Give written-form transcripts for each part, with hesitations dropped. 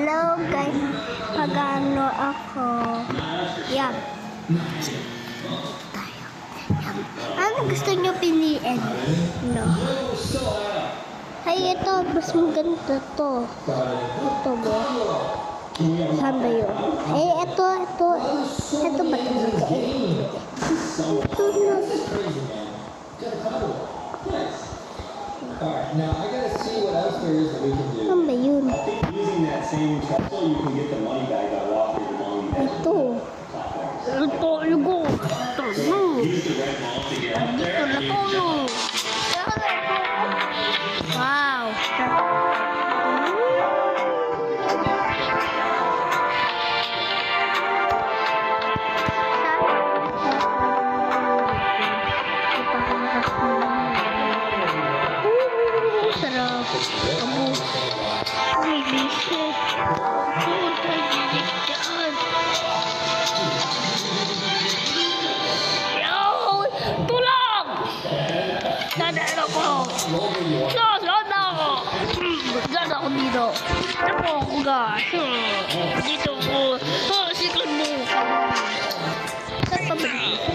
Hello guys, magano ako. Yan. Tayo. Yan. Ano gusto nyo piliin? No. Ay, ito. Mas maganda to. Ito mo. Saan ba yun? Ito. Ito ba ito? Ito na. Alright, now I gotta see what else there is that we can do. Saan ba yun? I think using that same trestle, you can get the money bag by walking along the edge of Ito. the platforms. Ito. Use the red ball to get up there. and you jump. Wow. Sarap. Abo. May biscuit. Tulong! Dadaan ako! Saan ako? Saan ako dito? Ako ako guys. Dito ako. Siklan mo. Saan pa ba dito?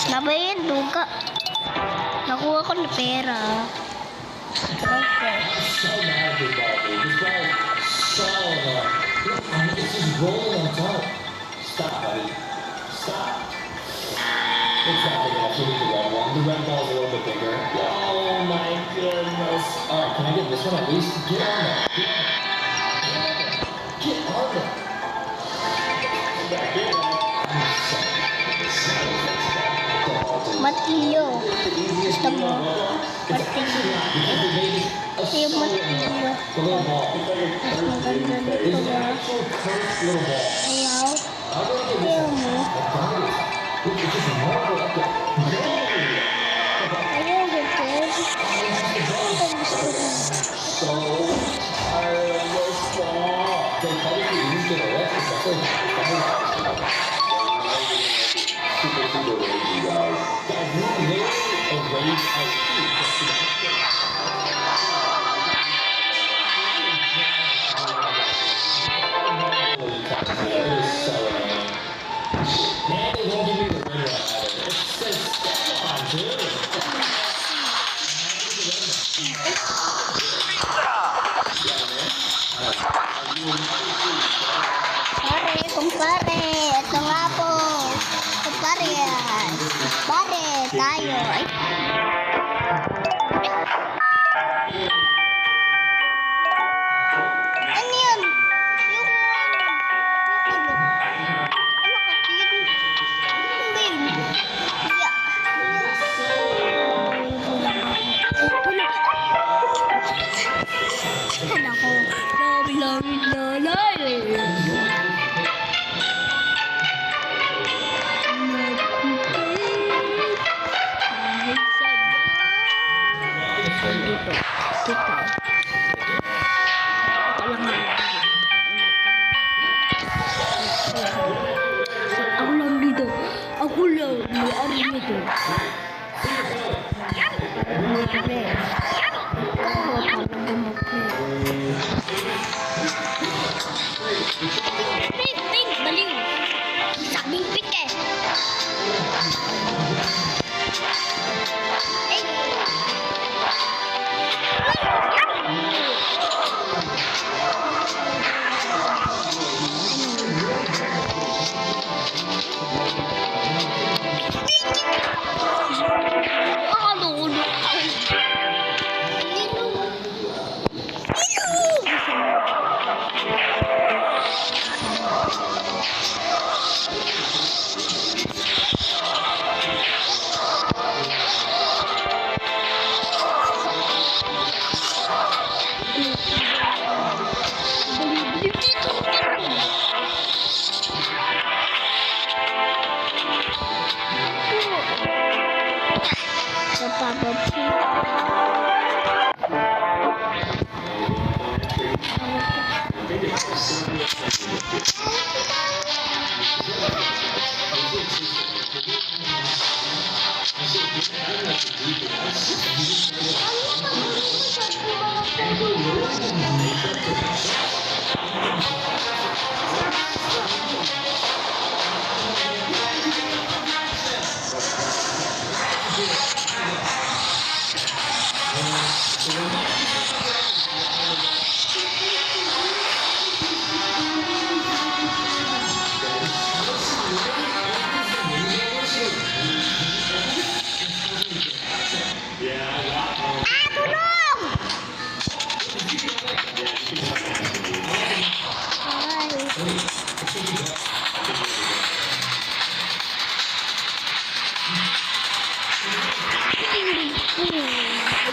Nabayin, duga. Nakuha ko ng pera. Okay. So mad at this ball, dude. This ball is so annoying. Look, I mean, it's just rolling on top. Stop, buddy. Stop. Exactly, that's what we the red one. The red ball's a little bit bigger. Oh my goodness. Alright, can I get this one at least? Get on there. Get on there. Matilyo. Gusto mo? Matilyo. Yung matilyo. The little ball. Mas maganda nito It's an ba? actual cursed little ball. Ayaw. I'm gonna give this Ayaw mo. a guys. Look, it's just marble up there. Ayaw gusto. Ito gusto mo. So tired of this ball. They probably use it a lot, especially Super lazy, guys. guys, we literally erased our feet. It is so annoying. Man, they won't give me the red one either. It says step on, dude. Kumpare. Ito nga po. Kumpare yan. Pare, tayo. Ay. Ano yun? Yung ano? Ano kasi yun? Ano ba yun? Yeah. Ano ko? Lami. Ako lang dito. Ako lang dito. Para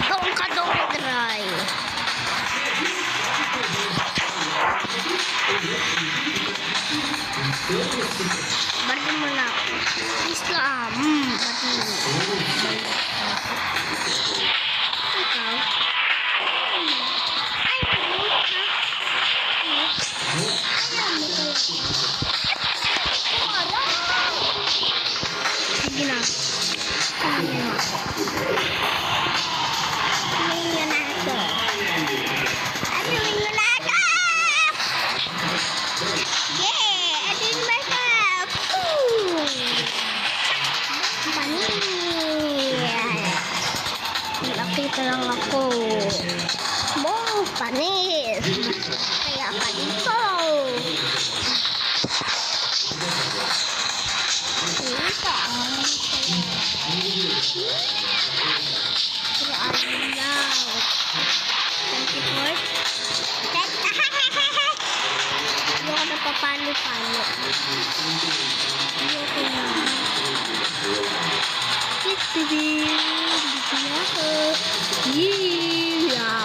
Dong ka dong dry. Balik mo na. Islam. Ikaw. Sige na. Nakita lang ako. Panis. Kaya pa dito. Papalo-palo. Ayoko na.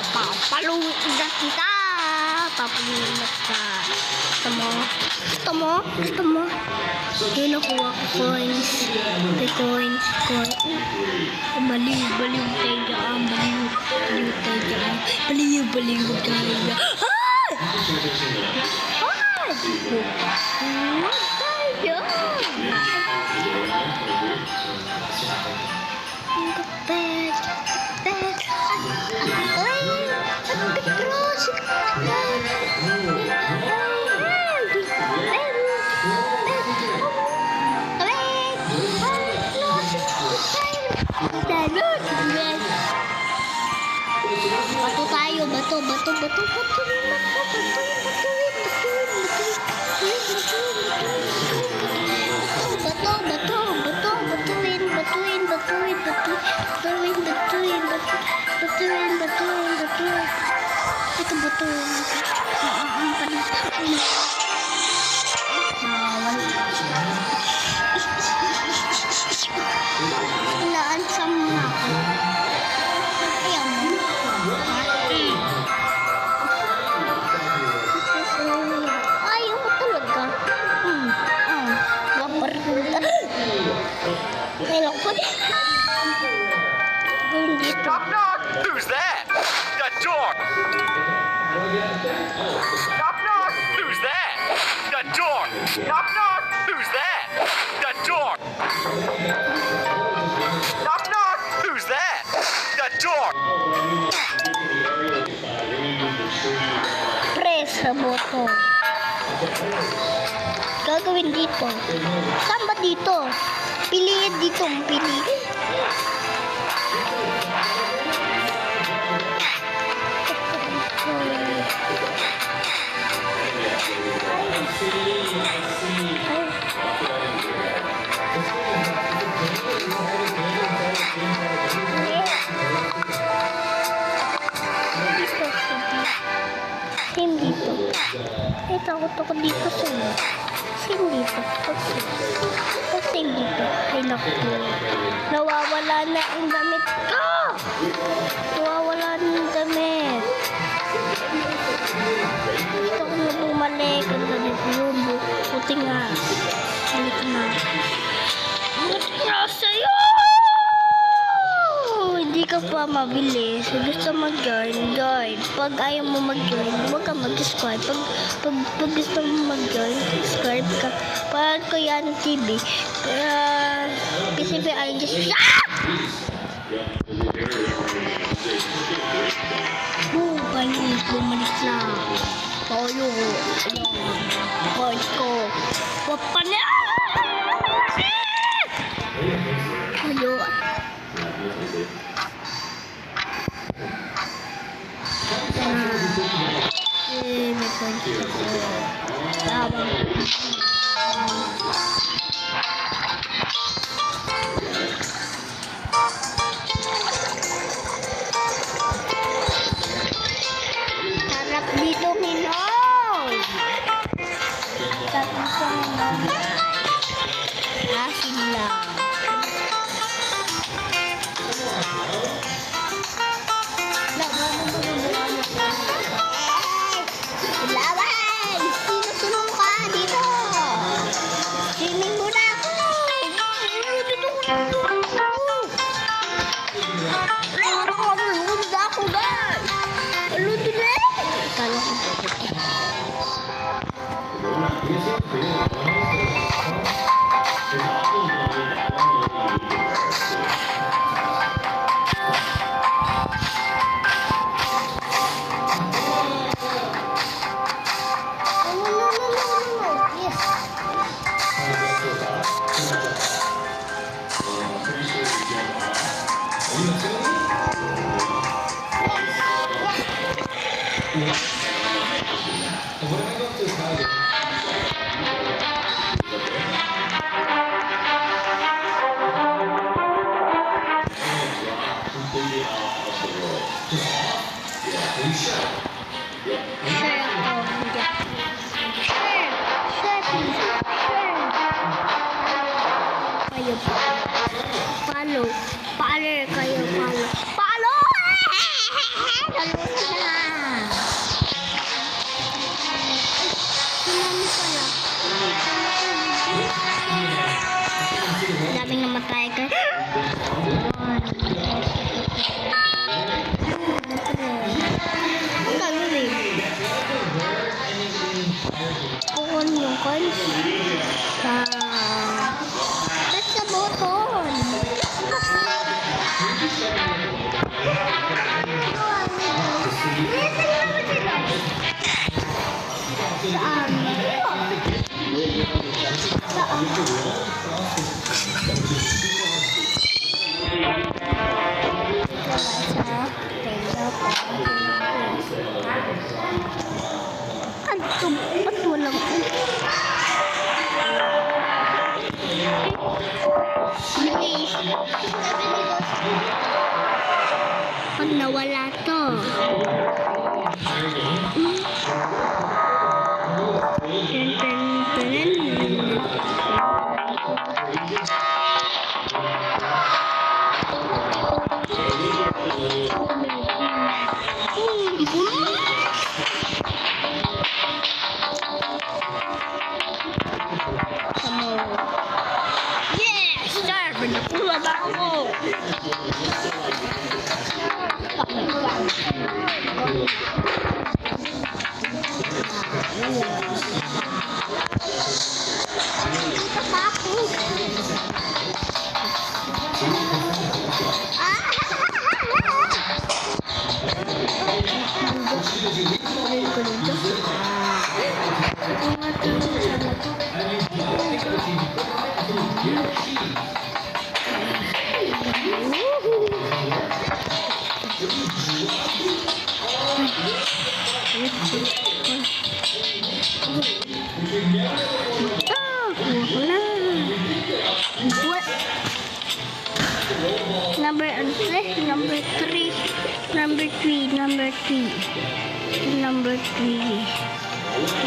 Papaluin na kita. Papaluin na kita. Gusto mo? Gusto mo? Gusto mo? Yung nakuha ko coins. May coins. Baliw tayo dyan. Baliw tayo dyan. Baliw tayo dyan. Bato tayo, bato. Ito bato. Laan sa mga ako. Ayaw mo. Ayaw ko talaga. Lapar ko talaga. Ayaw ko. Knock, knock! Who's there? The door! Knock, knock! Who's there? The door! Knock, knock! Who's there? The door! Knock, knock! Who's there? The door! Press sa button. Gagawin dito. Saan ba dito? Piliin dito. Piliin. Same dito. Takot ako dito sa inyo. Same dito. Same dito. Ay naku. Nawawala na ang damit ko. Nawawala na ang damit. Gusto ko na bumalik. Ang damit ko. Buti nga. Buti nga. Buti nga sa'yo. Hindi ka pa mabilis. Gusto mag-join, join. Pag ayaw mo mag-join, huwag ka mag-subscribe. Pag gusto mo mag-join, subscribe ka. Parang ko yan TV. Kasi I just... Ah! coins, bumalik na. Tayo. Ayun. Coins ko. Wapa na! Ayun. May coins ako. Tabang. Harap dito, Pinoy! Tapos ang mga asin lang. Laban! Sinusunong ka dito! Swimming muna ako! Lulod ako, guys! Lulod na! Kala ko Follow. Follow kayo. Follow! Follow na. Sumami pala. Daming namatay ka. Ang galing. Kukun yung coins. Press the button. Saan? Ba't walang pag nawala to. Yes! Sir! Pinakuha ba ako?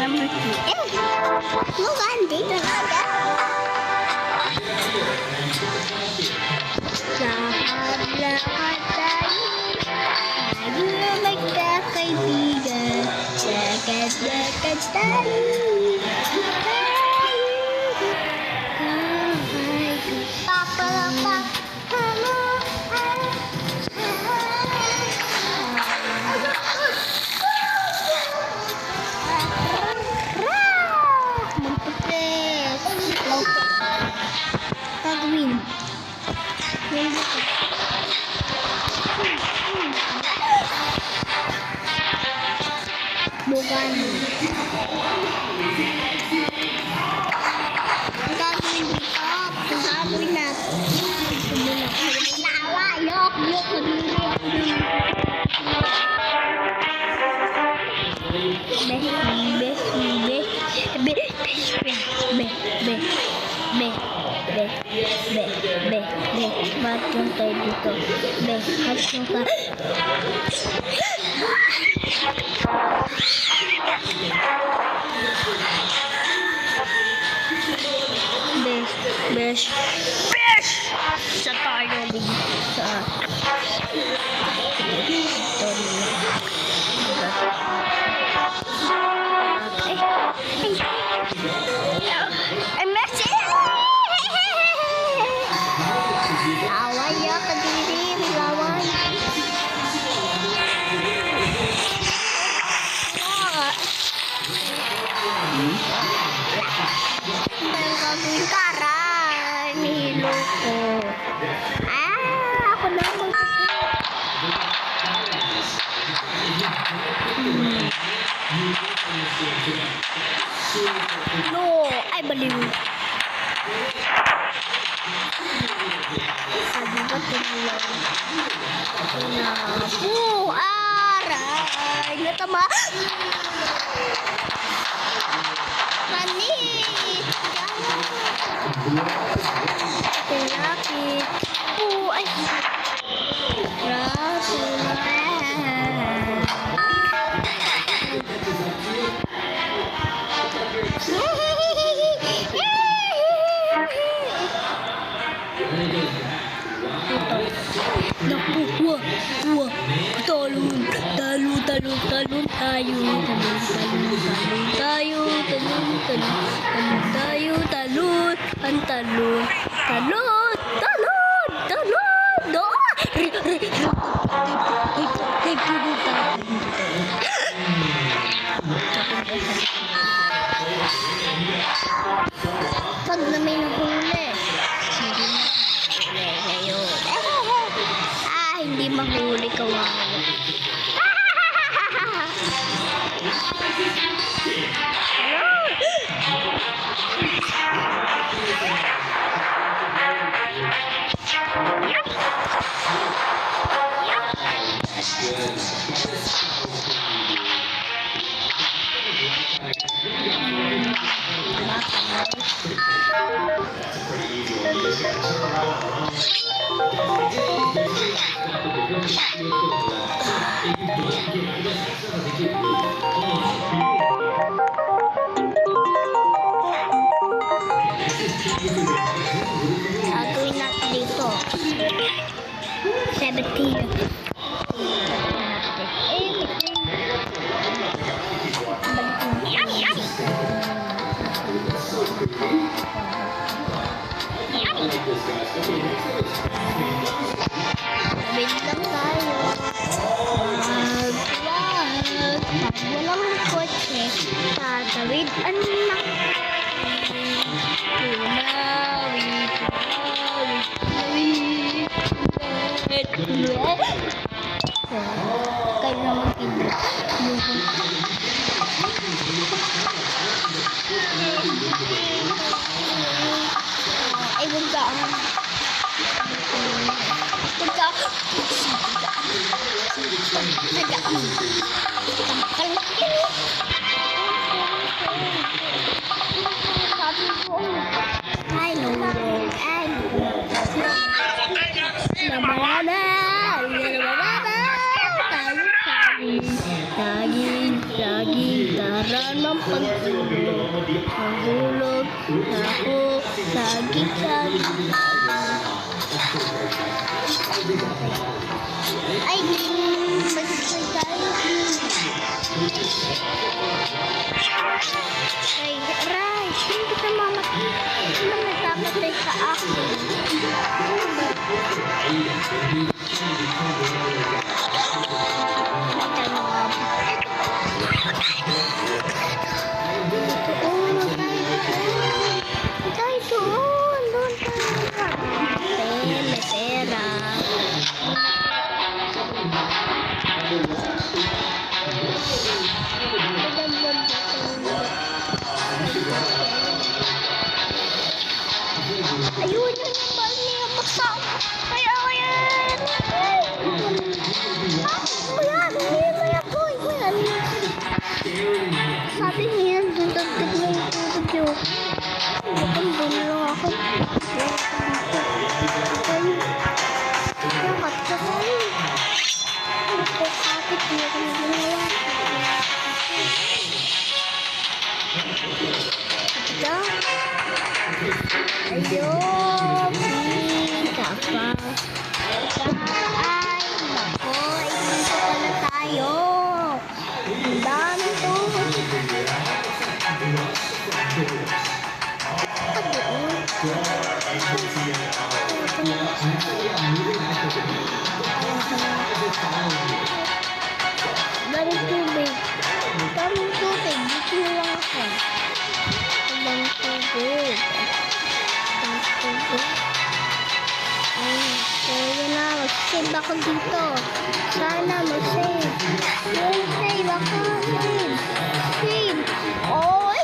Number three. Bukan dito ada. Lahat tayo na magkakaibigan. Lakad tayo. Papalapak. Bukan. Ang gagawin dito, ang gagawin natin. Lawa, yok, Matong tayo dito. Matong tayo. Besh. Sa tayo din sa Messi! Lawan ya Kediri, lawan. Gagawin karay, Milo ko. Ako na No, ay baliw. Sabi ko tinulang. Aray, natama. Mani. Tilapit. Ay. Naku, wah, talon pag na may nahuli, hindi mahuli kawawa. Gagawin natin dito 17. Wait lang tayo. Pag walang kotse, tatawid anak. Kayo naman pinag. Ay, bugkaan. Daging daran mampagulog, mahulog ako sa gitna. Ay, magsasay tayo. Ay, aray, hindi ka mamatay. Hindi nagpapatay ka ako. Pera. Sabi niya, dudagdag na yung tubig yun. Bakit doon lang ako? Bakit ka tayo? Bakit niya ko nagalawa? Ito? Ayun! Kita pa. Ay, nako, dito pala tayo. Ang dami to. Daming tubig. Daming tubig. Dito lang ako. Daming tubig. Daming tubig. Ay, so yun na. Mag-save ako dito. Sana mag-save. Save ako. Save. Save. Oy!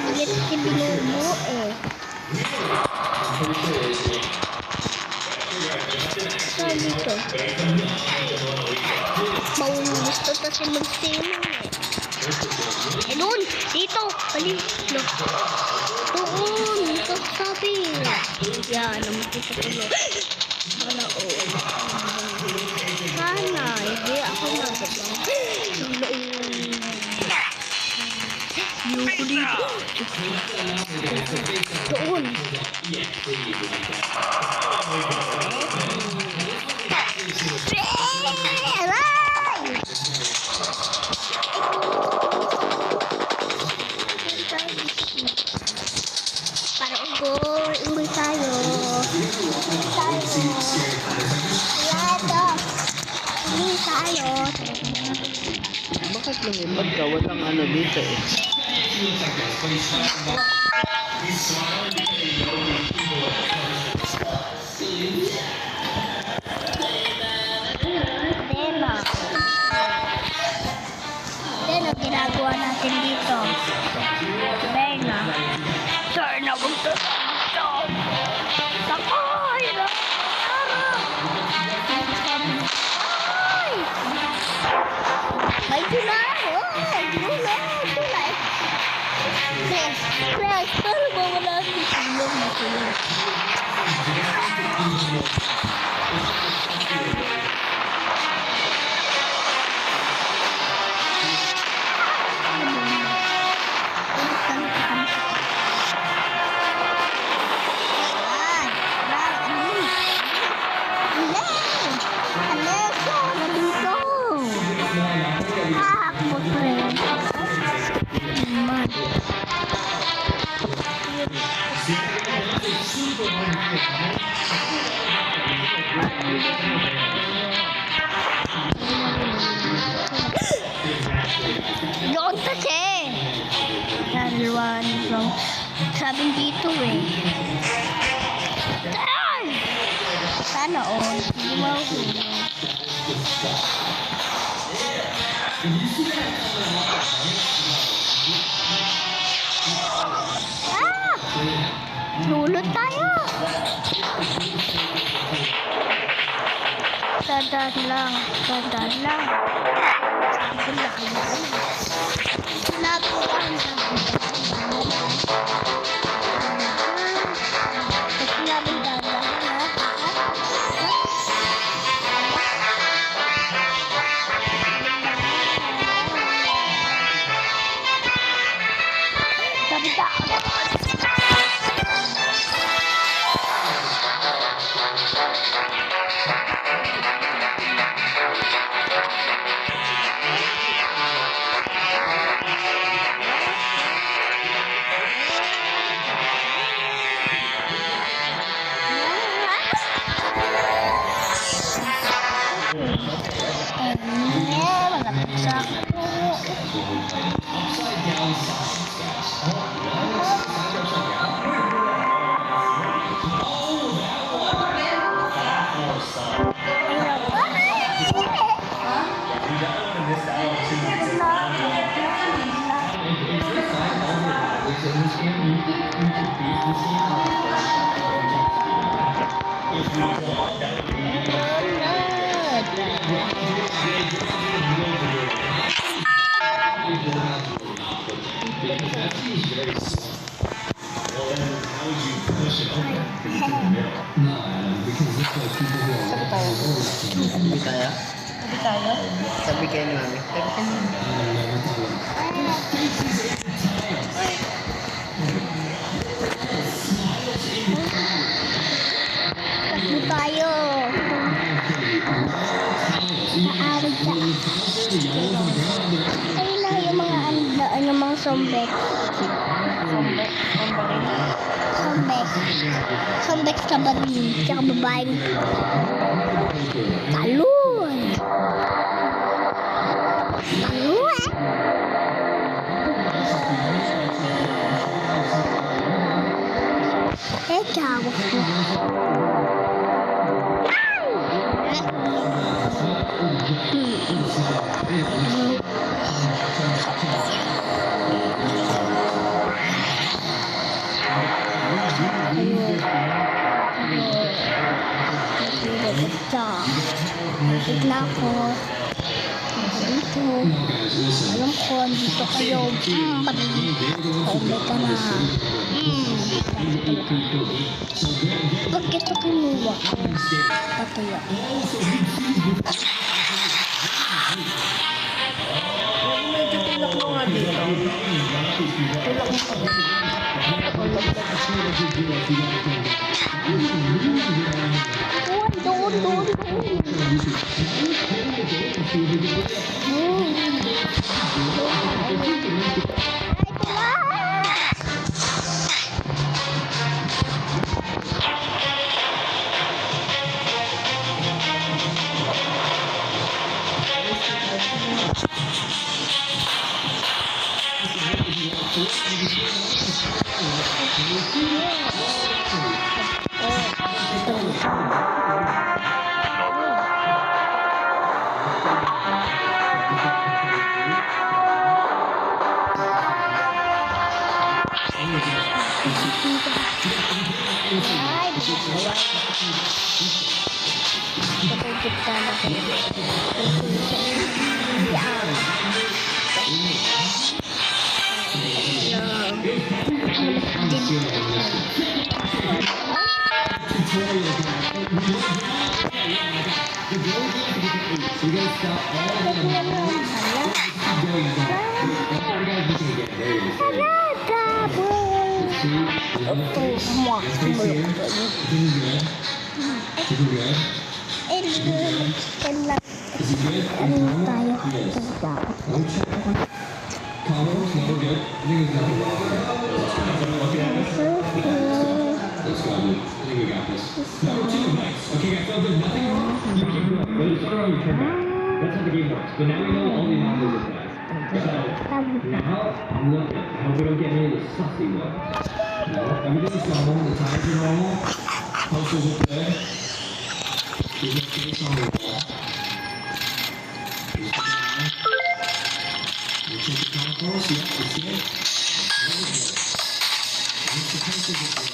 Hindi ka binubuo eh. Saan dito? Bawang gusto kasi mag-sailing eh. Doon! Dito! Balik! Doon! Dito sabi! Yan! Namakita ko lang. Sana oo. Sana! Hindi ako nagabang. Ayoko dito. Doon! Para unggoy tayo. Unggoy tayo. Bakit lumipad ka? Walang ano dito eh. Dena ginagawa natin dito. Dena. Sana magto. Takay na. Ay! May dula. Oh, dula. Dula. Flash. Para mawala ang tulong na tulong. Doon kasi. Dalawan from sabing dito eh. Ay! Sana all. Hindi mahulog. Ah! Lulot tayo. Dadan lang. Dadan lang. Sabi tayo. Sabi tayo? Sabi tayo. Sabi kayo ni Mami. Sabi kayo ni Mami. Takbo tayo. Naari ka. Ay lang yung mga andaan ng mga sombek. Sombek. Sombek. Sombek sa barin. Tsaka babaeng talon. Talon. Ikaw. Bigla ko. Dito. Alam ko, dito kayo. Pauwi ka na. Bakit ito kinuha? Patuya. Medyo tulak mo nga dito. Tulak mo pa. Doon. Let's go, dude. I think we got this. Number 2, nice. Okay, I felt good. Nothing wrong. You keep going. But it's around your turn back. That's how the game works. But now we know all the anomalies are fine. So, now I'm looking. I hope we don't get any of the sussy ones. No, everything's normal. The tires are normal. Posters look good. There's no face on the wall. Here's the car. You take the concourse. Yep, you see it. Very good. Here's the posters look good.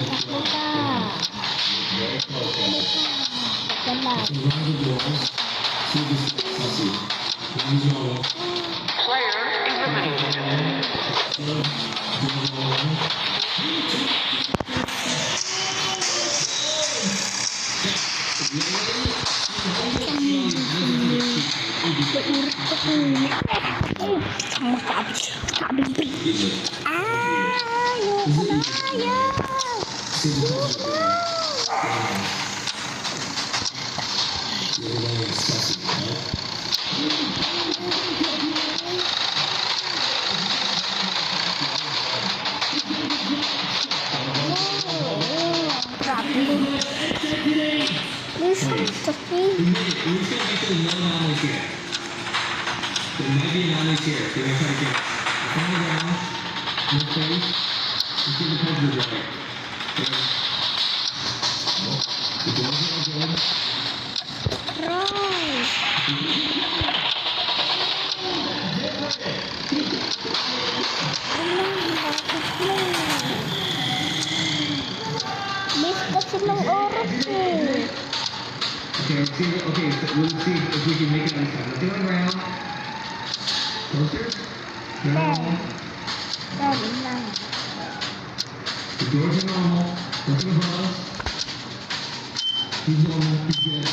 Takbo ka. Wala. Player eliminated. This is the thing. There might be an anomaly here. They're gonna try to get on the ground, in the face, and see the president right. The doors are good. Right. Miss kasi ng oras eh. Okay, let's see. Okay, so we'll see if we can make it on time. Let's do it around. Closer. Normal. Very nice. The doors are normal. Nothing above us. He's normal. He's good.